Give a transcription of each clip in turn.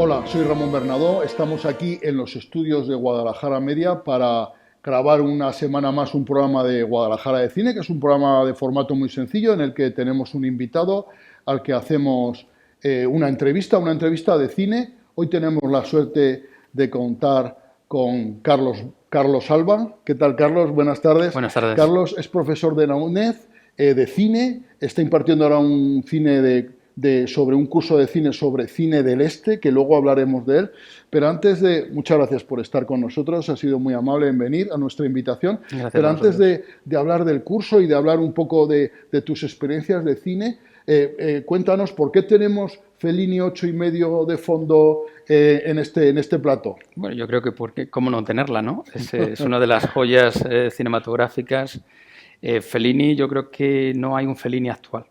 Hola, soy Ramón Bernadó. Estamos aquí en los estudios de Guadalajara Media para grabar una semana más un programa de Guadalajara de Cine, que es un programa de formato muy sencillo en el que tenemos un invitado al que hacemos una entrevista de cine. Hoy tenemos la suerte de contar con Carlos Alba. ¿Qué tal, Carlos? Buenas tardes. Buenas tardes. Carlos es profesor de la UNED de cine, está impartiendo ahora un cine sobre un curso de cine sobre cine del este, que luego hablaremos de él. Pero muchas gracias por estar con nosotros, ha sido muy amable en venir a nuestra invitación. Gracias Pero a antes vosotros. de hablar del curso y de hablar un poco de tus experiencias de cine, cuéntanos por qué tenemos Fellini 8,5 de fondo en este plató. Bueno, yo creo que porque, cómo no tenerla, ¿no? Es una de las joyas cinematográficas. Fellini, yo creo que no hay un Fellini actual.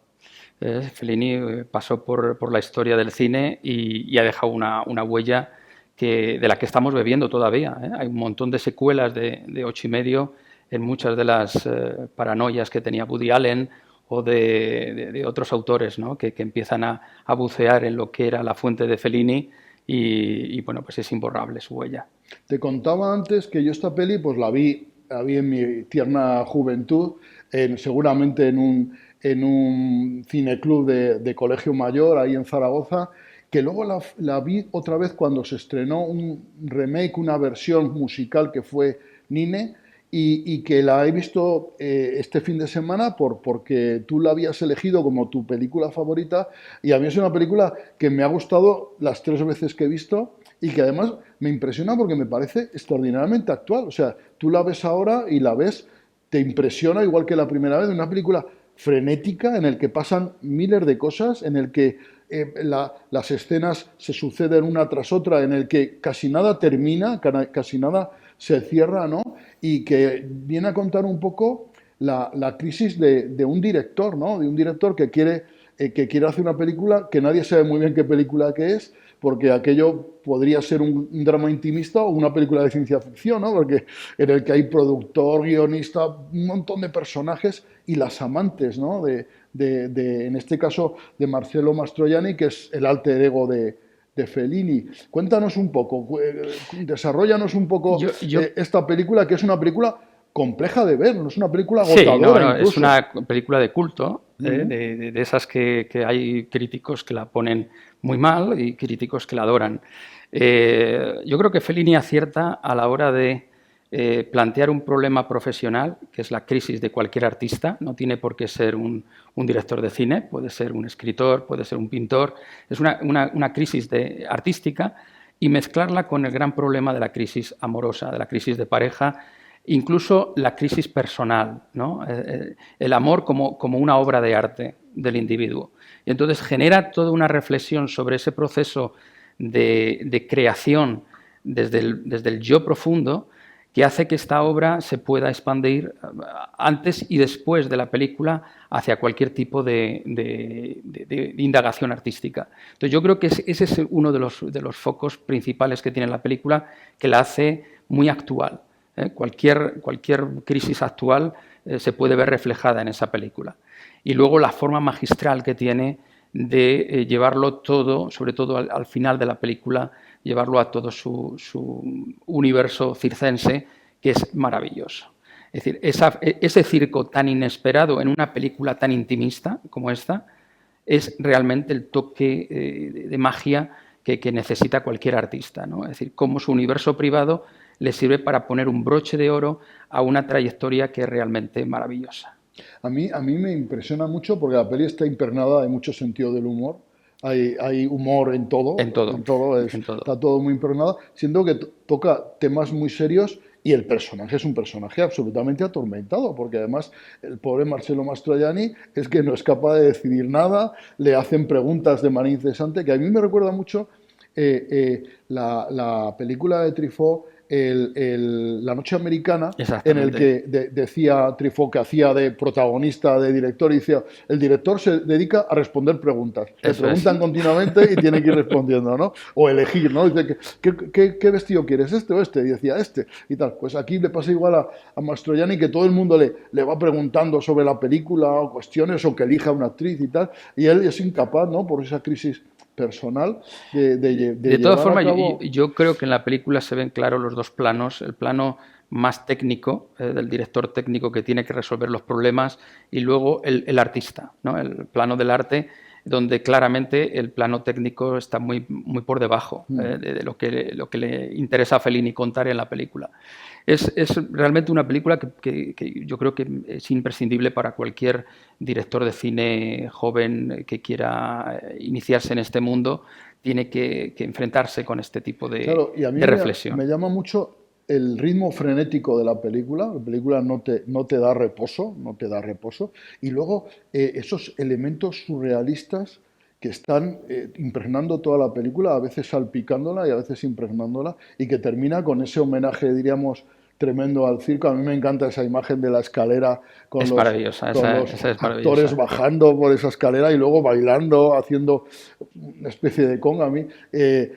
Fellini pasó por la historia del cine y ha dejado una huella de la que estamos bebiendo todavía. Hay un montón de secuelas de 8,5 en muchas de las paranoias que tenía Woody Allen o de otros autores, ¿no? que empiezan a bucear en lo que era la fuente de Fellini bueno, pues es imborrable su huella. Te contaba antes que yo esta peli pues la vi en mi tierna juventud, seguramente en un cineclub de colegio mayor, ahí en Zaragoza, que luego la vi otra vez cuando se estrenó un remake, una versión musical que fue Nine, y que la he visto este fin de semana porque tú la habías elegido como tu película favorita, y a mí es una película que me ha gustado las 3 veces que he visto y que además me impresiona porque me parece extraordinariamente actual. O sea, tú la ves ahora y la ves, te impresiona igual que la primera vez, una película frenética en el que pasan miles de cosas, en el que las escenas se suceden una tras otra, en el que casi nada termina, casi nada se cierra, ¿no? Y que viene a contar un poco la crisis de un director, ¿no? De un director que quiere hacer una película que nadie sabe muy bien qué película que es, porque aquello podría ser un drama intimista o una película de ciencia ficción, ¿no? Porque en el que hay productor, guionista, un montón de personajes y las amantes, ¿no? En este caso, de Marcello Mastroianni, que es el alter ego de Fellini. Cuéntanos un poco, desarrollanos un poco Yo, yo esta película, que es una película compleja de ver, no es una película Sí, no, agotadora no, es incluso. una película de culto, Uh -huh. de esas que hay críticos que la ponen muy mal y críticos que la adoran. Yo creo que Fellini acierta a la hora de plantear un problema profesional, que es la crisis de cualquier artista. No tiene por qué ser un director de cine, puede ser un escritor, puede ser un pintor. Es una crisis artística, y mezclarla con el gran problema de la crisis amorosa, de la crisis de pareja, incluso la crisis personal, ¿no? El amor como una obra de arte del individuo. Y entonces genera toda una reflexión sobre ese proceso de creación desde el yo profundo, que hace que esta obra se pueda expandir antes y después de la película hacia cualquier tipo de indagación artística. Entonces yo creo que ese es uno de los focos principales que tiene la película, que la hace muy actual. Cualquier crisis actual se puede ver reflejada en esa película. Y luego la forma magistral que tiene de llevarlo todo, sobre todo al final de la película, llevarlo a todo su universo circense, que es maravilloso. Es decir, ese circo tan inesperado en una película tan intimista como esta es realmente el toque de magia que necesita cualquier artista, ¿no? Es decir, cómo su universo privado le sirve para poner un broche de oro a una trayectoria que es realmente maravillosa. A mí me impresiona mucho porque la peli está impregnada de mucho sentido del humor. Hay humor En todo, en todo, en todo. está todo muy impregnado, siendo que toca temas muy serios y el personaje es un personaje absolutamente atormentado, porque además el pobre Marcello Mastroianni es que no es capaz de decidir nada, le hacen preguntas de manera incesante, que a mí me recuerda mucho la película de Truffaut, La Noche Americana, en el Exactamente. que decía Truffaut que hacía de protagonista, de director, y decía, el director se dedica a responder preguntas. Le Eso es. preguntan continuamente y tiene que ir respondiendo, ¿no? O elegir, ¿no? Dice, ¿qué vestido quieres? ¿Este o este? Y decía, este. Y tal. Pues aquí le pasa igual a Mastroianni, que todo el mundo le va preguntando sobre la película o cuestiones, o que elija una actriz y tal, y él es incapaz, ¿no? Por esa crisis personal De todas formas, yo creo que en la película se ven claros los dos planos, el plano más técnico, del director técnico que tiene que resolver los problemas, y luego el artista, ¿no? El plano del arte, donde claramente el plano técnico está muy por debajo de lo que le interesa a Fellini contar en la película. Es realmente una película que yo creo que es imprescindible para cualquier director de cine joven que quiera iniciarse en este mundo. Tiene que enfrentarse con este tipo de, claro, y a mí reflexión. Me llama mucho el ritmo frenético de la película no te da reposo, y luego esos elementos surrealistas que están impregnando toda la película, a veces salpicándola y a veces impregnándola, y que termina con ese homenaje, diríamos, tremendo al circo. A mí me encanta esa imagen de la escalera con es los, maravillosa, con esa los es actores maravillosa. bajando por esa escalera y luego bailando, haciendo una especie de conga. A mí,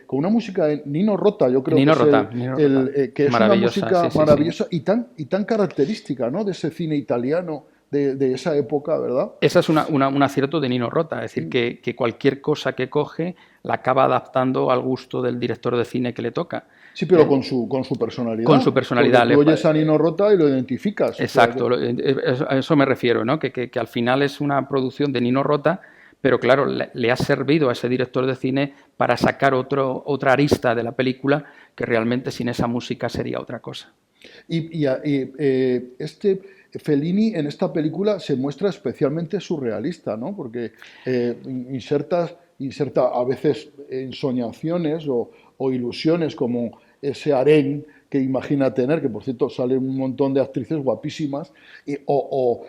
con una música de Nino Rota, yo creo Nino que Rota, que es una música sí, maravillosa sí. Y tan característica, ¿no? De ese cine italiano de esa época, ¿verdad? Ese es un acierto de Nino Rota, es decir, que cualquier cosa que coge la acaba adaptando al gusto del director de cine que le toca. Sí, pero con su personalidad. Con su personalidad. Porque tú oyes a Nino Rota y lo identificas. Exacto, O sea a eso me refiero, ¿no? Que al final es una producción de Nino Rota, pero claro, le ha servido a ese director de cine para sacar otra arista de la película que realmente sin esa música sería otra cosa. Este Fellini en esta película se muestra especialmente surrealista, ¿no? Porque inserta a veces ensoñaciones o ilusiones como ese harén que imagina tener, que por cierto salen un montón de actrices guapísimas, o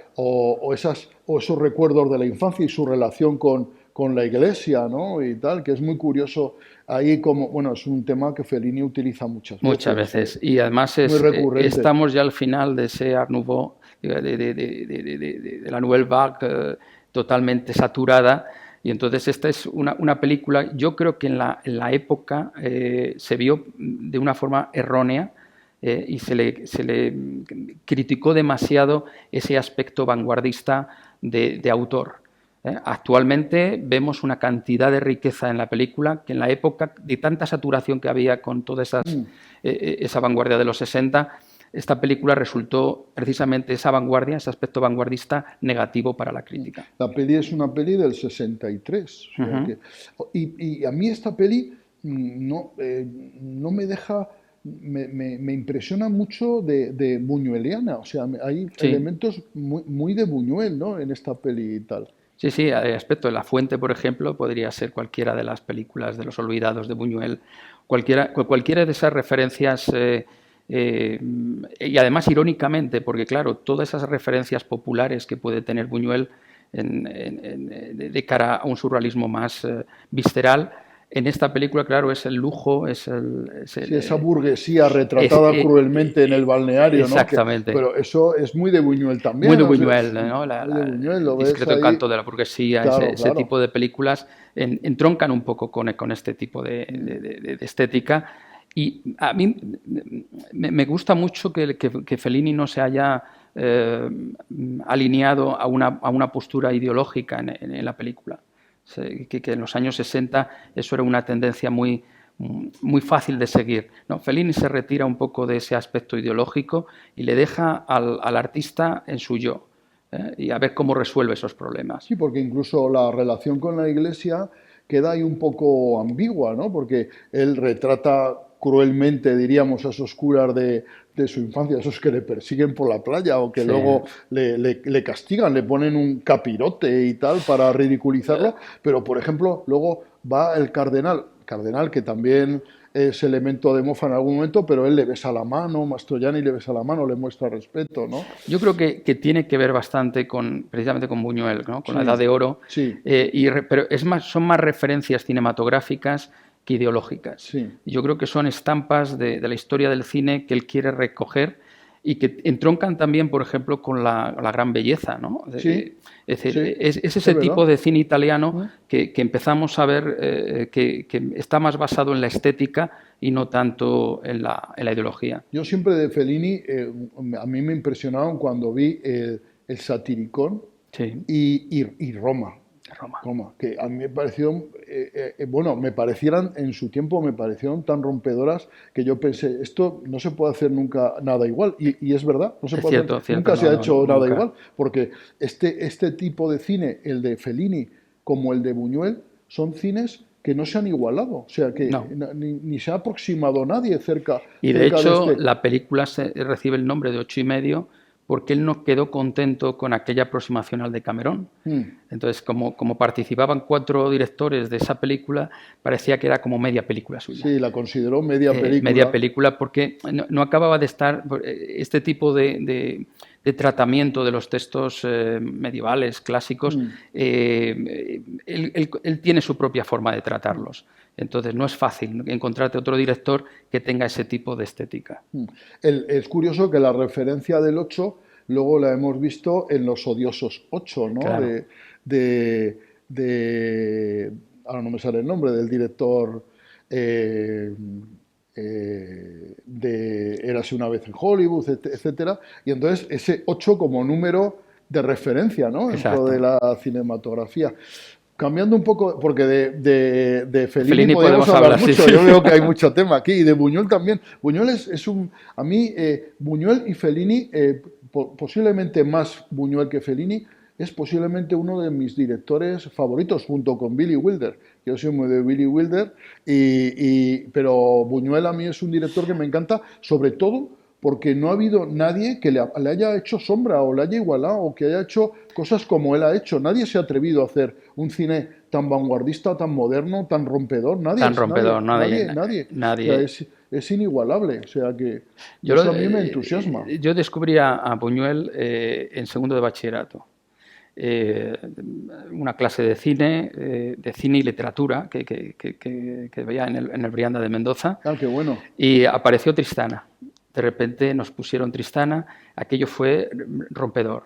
esos recuerdos de la infancia y su relación con la iglesia, ¿no? Y tal, que es muy curioso ahí como, bueno, es un tema que Fellini utiliza muchas veces. Muchas veces. Y además muy recurrente. Estamos ya al final de ese Art Nouveau, de la Nouvelle Vague totalmente saturada. Y entonces esta es una película, yo creo que en la época se vio de una forma errónea y se le criticó demasiado ese aspecto vanguardista de autor. Actualmente vemos una cantidad de riqueza en la película que en la época de tanta saturación que había con toda esa vanguardia de los 60, esta película resultó precisamente esa vanguardia, ese aspecto vanguardista negativo para la crítica. La peli es una peli del 63. O sea y a mí esta peli no me deja... Me impresiona mucho de buñueliana. O sea, hay elementos muy de Buñuel, ¿no? En esta peli y tal. Sí, aspecto de La Fuente, por ejemplo, podría ser cualquiera de las películas de Los Olvidados de Buñuel, cualquiera de esas referencias, y además irónicamente, porque claro, todas esas referencias populares que puede tener Buñuel de cara a un surrealismo más visceral, en esta película, claro, es el lujo, esa burguesía retratada cruelmente en el balneario, exactamente. ¿no? Pero eso es muy de Buñuel también. Muy de Buñuel, ¿no? El discreto encanto de la burguesía, claro, ese tipo de películas entroncan un poco con este tipo de estética. Y a mí me gusta mucho que Fellini no se haya alineado a una postura ideológica en la película. Que en los años 60 eso era una tendencia muy fácil de seguir, ¿no? Fellini se retira un poco de ese aspecto ideológico y le deja al artista en su yo, y a ver cómo resuelve esos problemas. Sí, porque incluso la relación con la Iglesia queda ahí un poco ambigua, ¿no? Porque él retrata cruelmente, diríamos, a esos curas de su infancia, esos que le persiguen por la playa o que luego le castigan, le ponen un capirote y tal para ridiculizarlo, pero por ejemplo luego va el cardenal que también es elemento de mofa en algún momento, pero él le besa la mano, Mastroianni le besa la mano, le muestra respeto, ¿no? Yo creo que tiene que ver bastante precisamente con Buñuel, ¿no? Con la Edad de Oro, pero son más referencias cinematográficas que ideológicas. Sí. Yo creo que son estampas de la historia del cine que él quiere recoger y que entroncan también, por ejemplo, con la gran belleza, ¿no? Sí. Es decir, es ese tipo de cine italiano que empezamos a ver que está más basado en la estética y no tanto en la ideología. Yo siempre de Fellini, a mí me impresionaron cuando vi el Satiricón y Roma. Roma. Roma, que a mí me pareció, bueno, en su tiempo me parecieron tan rompedoras que yo pensé, esto no se puede hacer nunca nada igual. Y es verdad, no se Es puede hacer, cierto, nunca se no, ha no, hecho nada nunca. igual, porque este tipo de cine, el de Fellini como el de Buñuel, son cines que no se han igualado, o sea, que No. ni se ha aproximado nadie Y de cerca de hecho, este. la película recibe el nombre de 8,5 porque él no quedó contento con aquella aproximación al de Cameron. Mm. Entonces, como participaban 4 directores de esa película, parecía que era como media película suya. Sí, la consideró media Media película. película porque no acababa de estar este tipo de tratamiento de los textos medievales, clásicos, Mm. él tiene su propia forma de tratarlos. Entonces no es fácil encontrarte otro director que tenga ese tipo de estética. Mm. Es curioso que la referencia del 8 luego la hemos visto en Los odiosos 8, ¿no? Claro. De, ahora no me sale el nombre, del director eh, de Érase una vez en Hollywood, etcétera. Y entonces ese 8 como número de referencia, ¿no? Dentro de Exacto. la cinematografía. Cambiando un poco, porque de Fellini Fellini podríamos podemos hablar hablar, sí, mucho, sí. yo veo que hay mucho tema aquí, y de Buñuel también. Buñuel es un, a mí, Buñuel y Fellini, posiblemente más Buñuel que Fellini, es posiblemente uno de mis directores favoritos, junto con Billy Wilder. Yo soy muy de Billy Wilder, pero Buñuel a mí es un director que me encanta, sobre todo porque no ha habido nadie que le haya hecho sombra o le haya igualado o que haya hecho cosas como él ha hecho. Nadie se ha atrevido a hacer un cine tan vanguardista, tan moderno, tan rompedor. Tan rompedor, Nadie. O sea, nadie. es inigualable. O sea que eso a mí me entusiasma. Yo descubrí a Buñuel en segundo de bachillerato. Una clase de cine y literatura que veía en el Brianda de Mendoza, Ah, qué bueno. y apareció Tristana. De repente nos pusieron Tristana, aquello fue rompedor.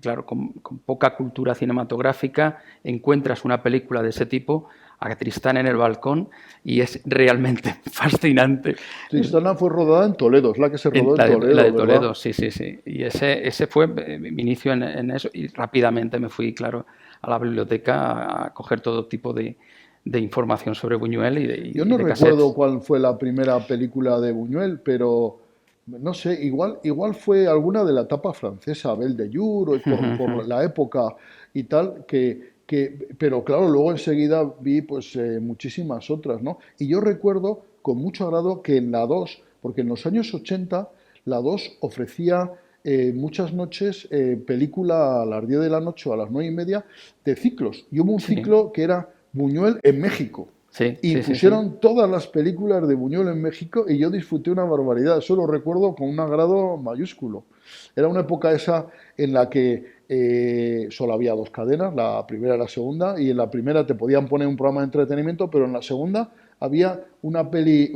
Claro, con poca cultura cinematográfica encuentras una película de ese tipo, a Tristana en el balcón, y es realmente fascinante. Tristana fue rodada en Toledo, es la que se rodó en Toledo, La de ¿verdad? Toledo, sí, sí, sí. Y ese fue mi inicio en eso, y rápidamente me fui, claro, a la biblioteca a coger todo tipo de información sobre Buñuel Yo y no de recuerdo cassettes. cuál fue la primera película de Buñuel, pero no sé, igual fue alguna de la etapa francesa, Belle de Jour, y por la época y tal, pero claro, luego enseguida vi pues muchísimas otras, ¿no? Y yo recuerdo con mucho agrado que en la 2, porque en los años 80 la 2 ofrecía muchas noches película a las 10 de la noche o a las 9:30 de ciclos. Y hubo un Sí, ciclo que era Buñuel en México. sí, Y sí, sí, sí. pusieron todas las películas de Buñuel en México y yo disfruté una barbaridad. Eso lo recuerdo con un agrado mayúsculo. Era una época esa en la que solo había 2 cadenas, la primera y la segunda, y en la primera te podían poner un programa de entretenimiento, pero en la segunda había una peli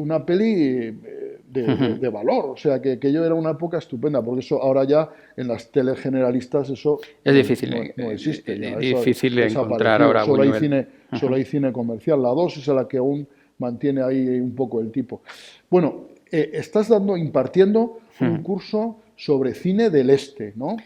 de valor. O sea, que aquello era una época estupenda, porque eso ahora ya en las teles generalistas eso Es difícil, no existe, ya eso ha difícil encontrar desaparecido. ahora Buñuel. Solo hay cine comercial. La 2 es la que aún mantiene ahí un poco el tipo. Bueno, estás impartiendo un curso sobre cine del este, ¿no?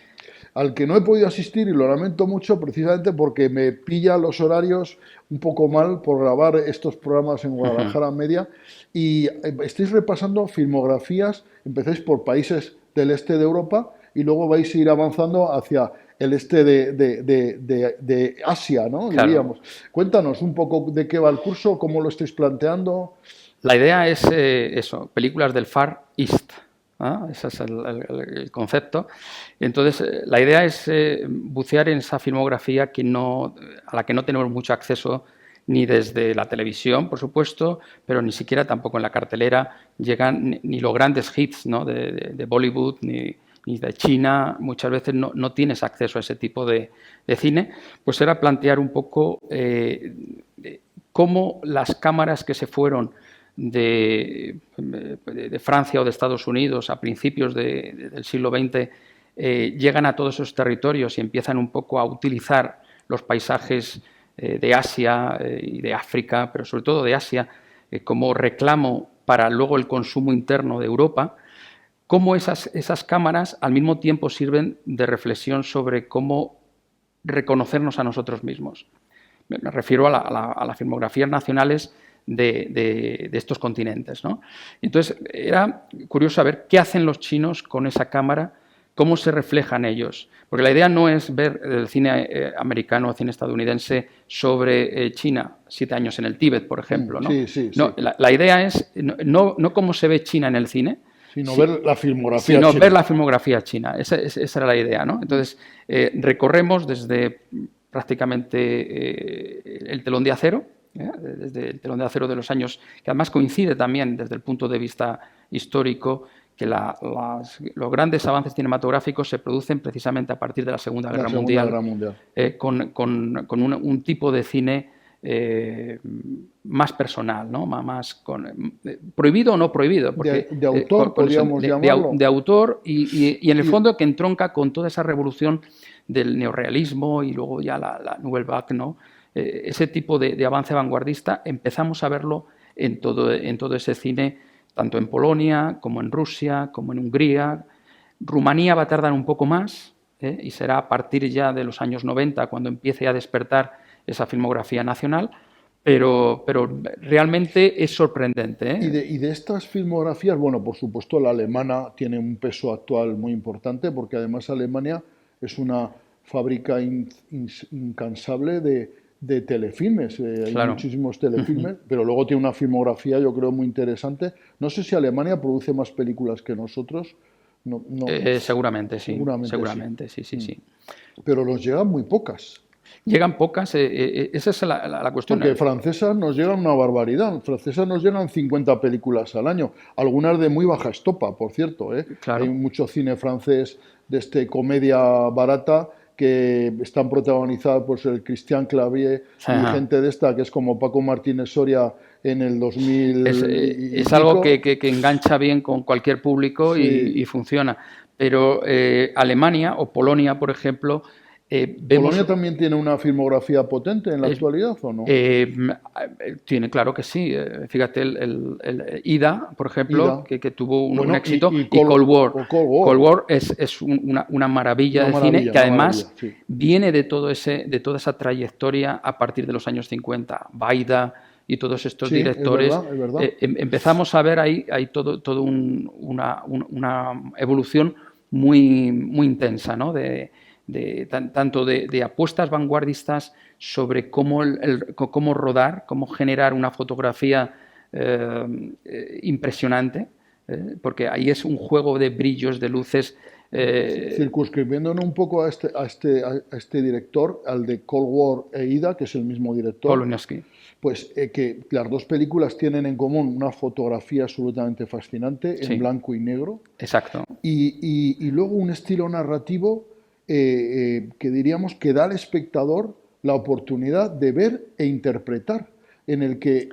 Al que no he podido asistir y lo lamento mucho precisamente porque me pilla los horarios un poco mal por grabar estos programas en Guadalajara Media y estáis repasando filmografías, empezáis por países del este de Europa y luego vais a ir avanzando hacia el este de Asia, ¿no? Claro. Diríamos. Cuéntanos un poco de qué va el curso, cómo lo estáis planteando. La idea es eso, películas del Far East. ¿Ah? Ese es el concepto. Entonces, la idea es bucear en esa filmografía a la que no tenemos mucho acceso ni desde la televisión, por supuesto, pero ni siquiera tampoco en la cartelera llegan ni los grandes hits, ¿no? de Bollywood ni de China. Muchas veces no tienes acceso a ese tipo de cine. Pues era plantear un poco cómo las cámaras que se fueron de Francia o de Estados Unidos a principios del siglo XX llegan a todos esos territorios y empiezan un poco a utilizar los paisajes de Asia y de África, pero sobre todo de Asia, como reclamo para luego el consumo interno de Europa, cómo esas cámaras al mismo tiempo sirven de reflexión sobre cómo reconocernos a nosotros mismos. me refiero a las filmografías nacionales de estos continentes, ¿no? Entonces, era curioso saber qué hacen los chinos con esa cámara, cómo se reflejan ellos. Porque la idea no es ver el cine americano o cine estadounidense sobre China, 7 años en el Tíbet, por ejemplo, ¿no? Sí. No, la idea es no cómo se ve China en el cine, sino ver la filmografía sino china. ver la filmografía china. Esa era la idea, ¿no? Entonces, recorremos desde prácticamente el telón de acero, desde el telón de acero de los años, que además coincide también desde el punto de vista histórico, que los grandes avances cinematográficos se producen precisamente a partir de la Segunda Guerra Mundial. Con un tipo de cine más personal, ¿no? Prohibido o no prohibido. Porque, de autor, podríamos llamarlo. De autor y en el fondo que entronca con toda esa revolución del neorrealismo y luego ya la Nouvelle Vague, ¿no? Ese tipo de avance vanguardista empezamos a verlo en todo ese cine, tanto en Polonia como en Rusia, como en Hungría. Rumanía va a tardar un poco más, y será a partir ya de los años 90 cuando empiece a despertar esa filmografía nacional, pero realmente es sorprendente. Y de estas filmografías, bueno, por supuesto la alemana tiene un peso actual muy importante, porque además Alemania es una fábrica incansable de telefilmes, hay muchísimos telefilmes, pero luego tiene una filmografía, yo creo, muy interesante. No sé si Alemania produce más películas que nosotros. No, seguramente sí. Seguramente, sí. Pero nos llegan muy pocas. Llegan pocas, esa es la cuestión. Porque francesas nos llegan una barbaridad. Francesas nos llegan 50 películas al año, algunas de muy baja estopa, por cierto. Claro. Hay mucho cine francés de comedia barata que están protagonizadas por el Christian Clavier y gente de esta, que es como Paco Martínez Soria en el 2000. Es algo que engancha bien con cualquier público y funciona. Pero Alemania o Polonia, por ejemplo, ¿Polonia también tiene una filmografía potente en la actualidad o no? Tiene, claro que sí. Fíjate, el Ida, por ejemplo, que tuvo un éxito, y Cold War. Cold War es una maravilla de cine que además viene de toda esa trayectoria a partir de los años 50. Baida y todos estos directores. Es verdad. Empezamos a ver ahí todo una evolución muy intensa, ¿no? Tanto de apuestas vanguardistas sobre cómo rodar, cómo generar una fotografía impresionante, porque ahí es un juego de brillos, de luces. Circunscribiéndonos un poco a este director, al de Cold War e Ida, que es el mismo director. Polonowski. Pues que las dos películas tienen en común una fotografía absolutamente fascinante, en blanco y negro. Exacto. Y luego un estilo narrativo que diríamos que da al espectador la oportunidad de ver e interpretar, en el que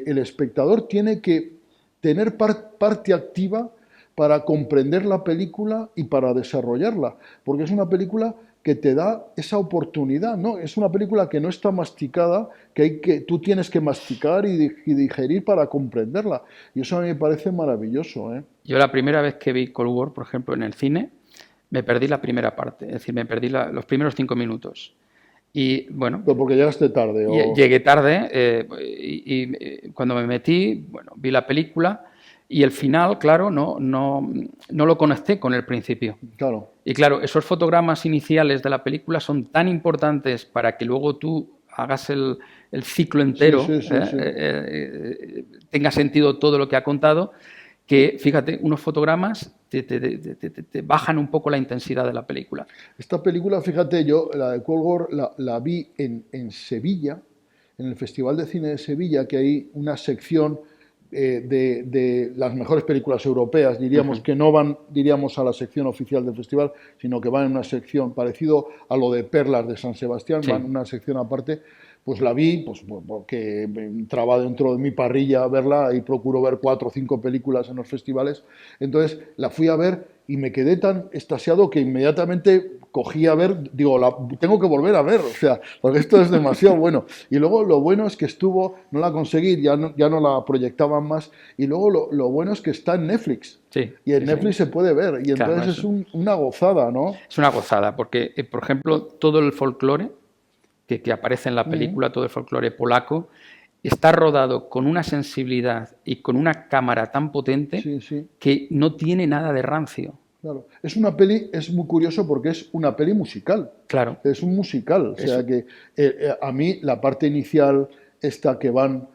el espectador tiene que tener parte activa para comprender la película y para desarrollarla, porque es una película que te da esa oportunidad, ¿no? Es una película que no está masticada, que tú tienes que masticar y digerir para comprenderla, y eso a mí me parece maravilloso. Yo la primera vez que vi Cold War, por ejemplo, en el cine, me perdí la primera parte, es decir, me perdí los primeros 5 minutos. Y bueno. ¿Pero porque llegaste tarde? Llegué tarde y cuando me metí, bueno, vi la película y el final, claro, no lo conecté con el principio. Claro. Y claro, esos fotogramas iniciales de la película son tan importantes para que luego tú hagas el ciclo entero, tenga sentido todo lo que ha contado, que, fíjate, unos fotogramas te bajan un poco la intensidad de la película. Esta película, fíjate, yo, la de Cold War, la vi en Sevilla, en el Festival de Cine de Sevilla, que hay una sección de las mejores películas europeas, diríamos, que no van, diríamos, a la sección oficial del festival, sino que van en una sección parecido a lo de Perlas de San Sebastián, van en una sección aparte. Pues la vi, pues porque entraba dentro de mi parrilla a verla y procuro ver 4 o 5 películas en los festivales. Entonces la fui a ver y me quedé tan extasiado que inmediatamente cogí a ver, digo, tengo que volver a ver, o sea, porque esto es demasiado bueno. Y luego lo bueno es que no la conseguí, ya no la proyectaban más, y luego lo bueno es que está en Netflix. Sí, y en Netflix se puede ver, y entonces es una gozada, ¿no? Es una gozada, porque, por ejemplo, todo el folclore que aparece en la película, todo el folclore polaco, está rodado con una sensibilidad y con una cámara tan potente que no tiene nada de rancio. Claro. Es una peli, es muy curioso porque es una peli musical. Claro. Es un musical. O sea que a mí la parte inicial, esta que van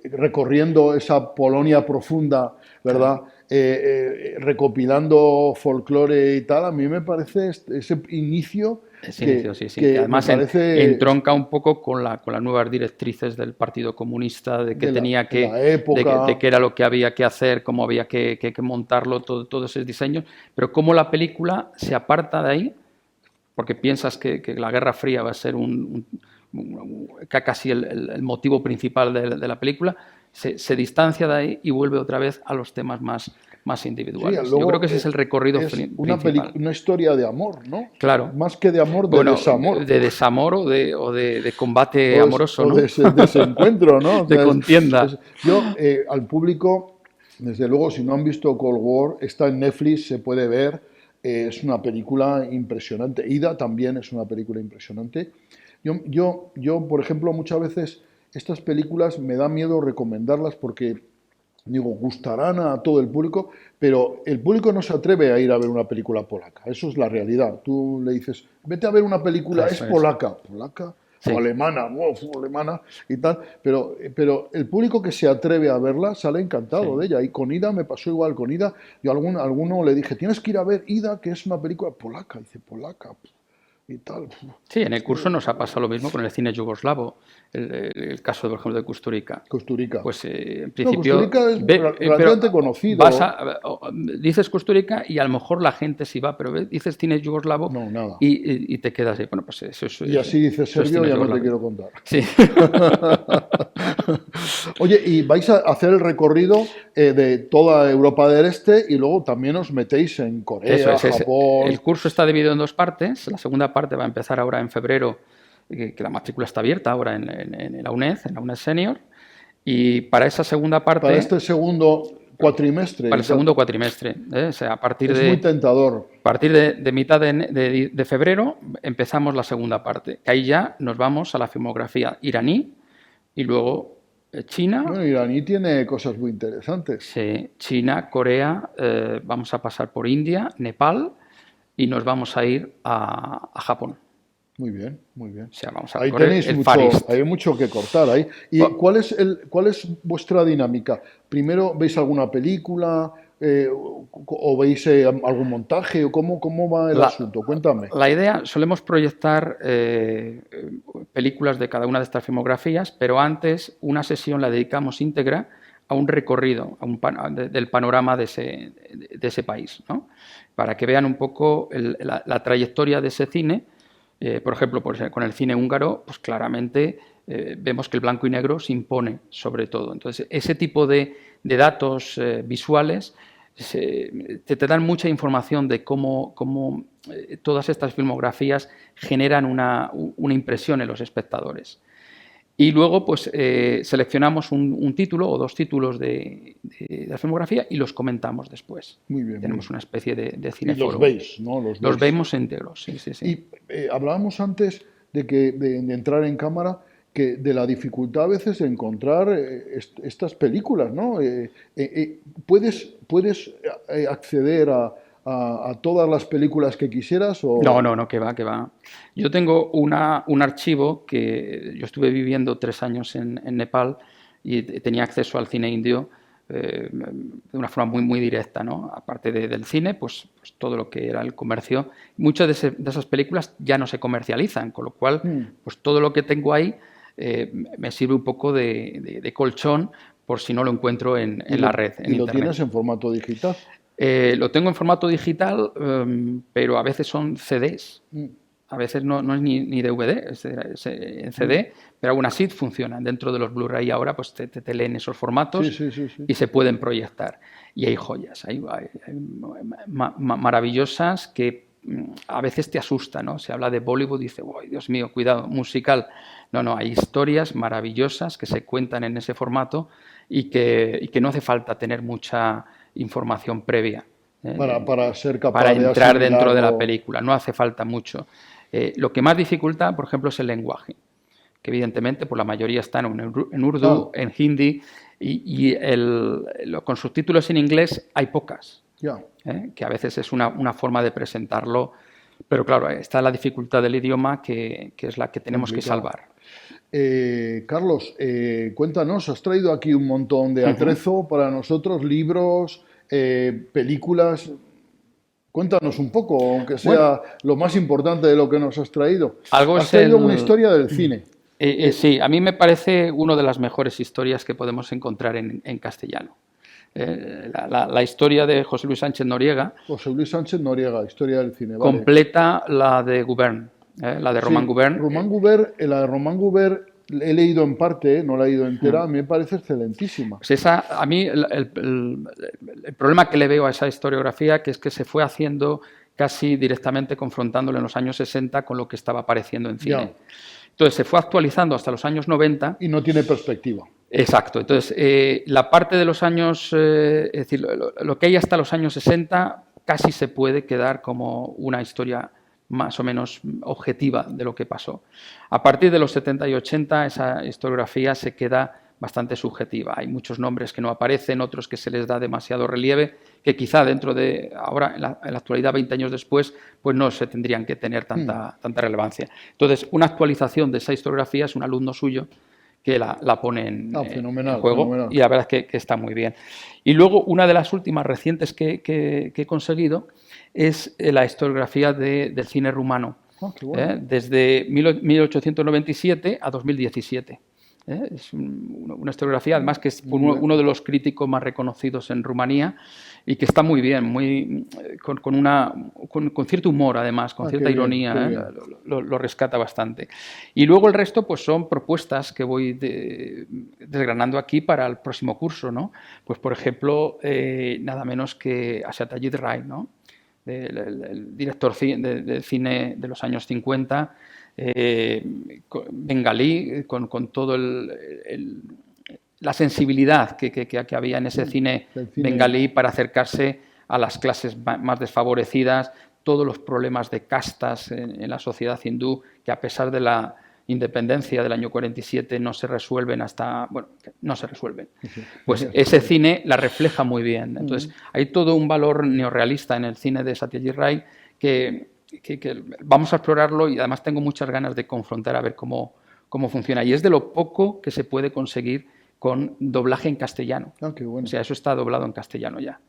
recorriendo esa Polonia profunda, ¿verdad? Claro. Recopilando folclore y tal, a mí me parece ese inicio. Que además entronca un poco con las nuevas directrices del Partido Comunista, de que tenía que, de que era lo que había que hacer, cómo había que montarlo, todos esos diseños, pero cómo la película se aparta de ahí, porque piensas que la Guerra Fría va a ser casi el motivo principal de la película, se distancia de ahí y vuelve otra vez a los temas más individuales. Luego, yo creo que ese es el recorrido principal. Una historia de amor, ¿no? Claro. Más que de amor, de desamor. De desamor o de combate amoroso, ¿no? O de desencuentro, ¿no? De contienda. Yo, al público, desde luego, si no han visto Cold War, está en Netflix, se puede ver. Es una película impresionante. Ida también es una película impresionante. Yo, por ejemplo, muchas veces estas películas me da miedo recomendarlas porque, digo, gustarán a todo el público, pero el público no se atreve a ir a ver una película polaca. Eso es la realidad. Tú le dices, vete a ver una película, es polaca. ¿Polaca? Sí. O alemana, alemana y tal. Pero el público que se atreve a verla sale encantado de ella. Y con Ida me pasó igual. Con Ida, yo a alguno le dije, tienes que ir a ver Ida, que es una película polaca. Y dice, polaca. Y tal. Sí, en el curso nos ha pasado lo mismo con el cine yugoslavo, el caso, por ejemplo, de Kusturica. Kusturica. Pues en principio... Kusturica es relativamente conocido. Dices Kusturica y a lo mejor la gente sí va, pero dices cine yugoslavo y te quedas ahí. Bueno, pues eso y así dices serbio, ya no te quiero contar. Sí. Oye, y vais a hacer el recorrido de toda Europa del Este y luego también os metéis en Corea, Japón... El curso está dividido en dos partes. La segunda parte va a empezar ahora en febrero, que la matrícula está abierta ahora en la UNED Senior. Y para esa segunda parte... Para este segundo cuatrimestre. Para el segundo cuatrimestre. O sea, a partir es muy tentador. A partir de mitad de febrero empezamos la segunda parte. Que ahí ya nos vamos a la filmografía iraní y luego China. Bueno, iraní tiene cosas muy interesantes. Sí, China, Corea, vamos a pasar por India, Nepal y nos vamos a ir a Japón. Muy bien, muy bien. O sea, vamos a ahí tenéis hay mucho que cortar ahí. ¿Y cuál es vuestra dinámica? ¿Primero veis alguna película o veis algún montaje? ¿O cómo va el asunto? Cuéntame. La idea, solemos proyectar películas de cada una de estas filmografías, pero antes una sesión la dedicamos íntegra a un recorrido del panorama de ese país, ¿no? Para que vean un poco la trayectoria de ese cine. Por ejemplo, con el cine húngaro, pues claramente vemos que el blanco y negro se impone sobre todo. Entonces, ese tipo de datos visuales te dan mucha información de cómo todas estas filmografías generan una impresión en los espectadores. Y luego, pues, seleccionamos un título o dos títulos de la filmografía y los comentamos después. Muy bien. Tenemos una especie de cineforo. Y los veis, ¿no? Los vemos enteros, sí. Y hablábamos antes de entrar en cámara, que de la dificultad a veces de encontrar estas películas, ¿no? ¿Puedes acceder a todas las películas que quisieras? ¿O? No, que va. Yo tengo un archivo que yo estuve viviendo 3 años en Nepal y tenía acceso al cine indio de una forma muy, muy directa, ¿no? Aparte del cine, pues todo lo que era el comercio. Muchas de esas películas ya no se comercializan, con lo cual, pues todo lo que tengo ahí me sirve un poco de colchón por si no lo encuentro en la red, en Internet. ¿Y lo tienes en formato digital? Lo tengo en formato digital, pero a veces son CDs. A veces no es ni DVD, es en CD, pero aún así funcionan. Dentro de los Blu-ray ahora pues te leen esos formatos y se pueden proyectar. Y hay joyas, hay maravillosas que a veces te asustan, ¿no? Se habla de Bollywood y dice, ¡ay, Dios mío, cuidado, musical! No, hay historias maravillosas que se cuentan en ese formato y que no hace falta tener mucha información previa. Para ser capaz para entrar de dentro de la película, no hace falta mucho. Lo que más dificulta, por ejemplo, es el lenguaje, que evidentemente por la mayoría están en urdu, en hindi, y con subtítulos en inglés hay pocas, que a veces es una forma de presentarlo, pero claro, está la dificultad del idioma que es la que tenemos que salvar. Carlos, cuéntanos, has traído aquí un montón de atrezo para nosotros, libros, películas. Cuéntanos un poco, aunque sea lo más importante de lo que nos has traído. Has traído una historia del cine. Sí, a mí me parece una de las mejores historias que podemos encontrar en castellano. La historia de José Luis Sánchez Noriega. José Luis Sánchez Noriega, historia del cine. Vale. Completa la de Gubern, la de Román Gubern. La de Román Gubern he leído en parte, no la he leído entera, a mí me parece excelentísima. Pues a mí el problema que le veo a esa historiografía que es que se fue haciendo casi directamente confrontándolo en los años 60 con lo que estaba apareciendo en cine. Entonces se fue actualizando hasta los años 90. Y no tiene perspectiva. Exacto. Entonces, la parte de los años, es decir, lo que hay hasta los años 60 casi se puede quedar como una historia más o menos objetiva de lo que pasó. A partir de los 70 y 80 esa historiografía se queda bastante subjetiva. Hay muchos nombres que no aparecen, otros que se les da demasiado relieve, que quizá dentro de ahora, en la actualidad, 20 años después, pues no se tendrían que tener tanta relevancia. Entonces, una actualización de esa historiografía es un alumno suyo que la pone en juego fenomenal. Y la verdad es que está muy bien. Y luego, una de las últimas recientes que he conseguido es la historiografía del cine rumano, bueno. Desde 1897 a 2017. Es una historiografía, además, que es uno de los críticos más reconocidos en Rumanía y que está muy bien, con cierto humor, además, con cierta ironía, lo rescata bastante. Y luego el resto pues son propuestas que voy desgranando aquí para el próximo curso, ¿no? Pues, por ejemplo, nada menos que a Satyajit Ray, ¿no? El director de cine de los años 50, bengalí, con todo la sensibilidad que había en ese cine bengalí para acercarse a las clases más desfavorecidas, todos los problemas de castas en la sociedad hindú, que a pesar de la independencia del año 47 no se resuelven no se resuelven. Pues ese cine la refleja muy bien. Entonces, hay todo un valor neorrealista en el cine de Satyajit Ray que vamos a explorarlo y además tengo muchas ganas de confrontar a ver cómo funciona. Y es de lo poco que se puede conseguir con doblaje en castellano. Qué bueno. O sea, eso está doblado en castellano ya.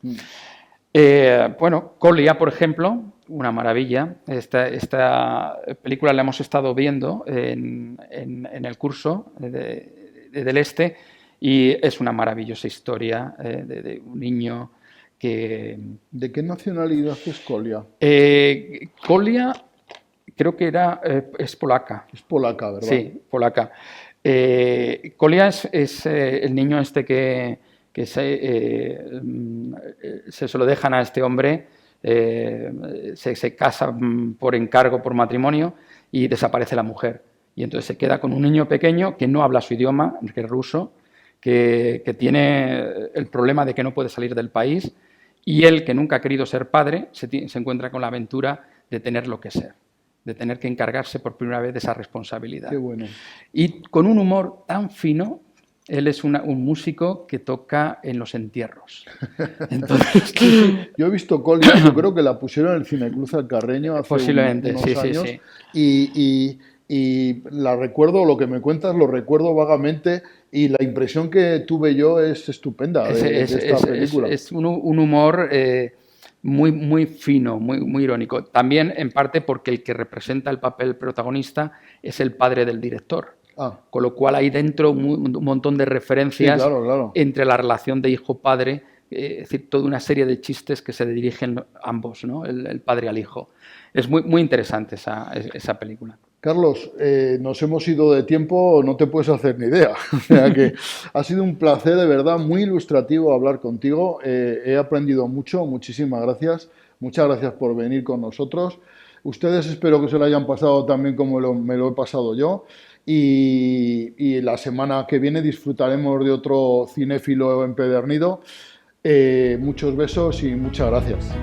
Bueno, Colia, por ejemplo, una maravilla. Esta película la hemos estado viendo en el curso del Este y es una maravillosa historia de un niño que... ¿De qué nacionalidad es Colia? Colia creo que es polaca. Es polaca, ¿verdad? Sí, polaca. Colia es el niño este que se lo dejan a este hombre, se casa por encargo, por matrimonio, y desaparece la mujer. Y entonces se queda con un niño pequeño que no habla su idioma, que es ruso, que tiene el problema de que no puede salir del país, y él, que nunca ha querido ser padre, se encuentra con la aventura de tenerlo que ser, de tener que encargarse por primera vez de esa responsabilidad. Qué bueno. Y con un humor tan fino. Él es un músico que toca en los entierros. Entonces, yo he visto Colia, yo creo que la pusieron en el Cineclub Alcarreño hace unos años. Sí. Y la recuerdo, lo que me cuentas lo recuerdo vagamente y la impresión que tuve yo es estupenda de esta película. Es un humor muy fino, muy irónico. También en parte porque el que representa el papel protagonista es el padre del director. Con lo cual hay dentro un montón de referencias entre la relación de hijo-padre, es decir, toda una serie de chistes que se dirigen ambos, ¿no? El padre al hijo. Es muy interesante esa película. Carlos, nos hemos ido de tiempo, no te puedes hacer ni idea. O sea que ha sido un placer, de verdad, muy ilustrativo hablar contigo. He aprendido mucho, muchísimas gracias. Muchas gracias por venir con nosotros. Ustedes espero que se lo hayan pasado también como me lo he pasado yo. Y la semana que viene disfrutaremos de otro cinéfilo empedernido. Muchos besos y muchas gracias.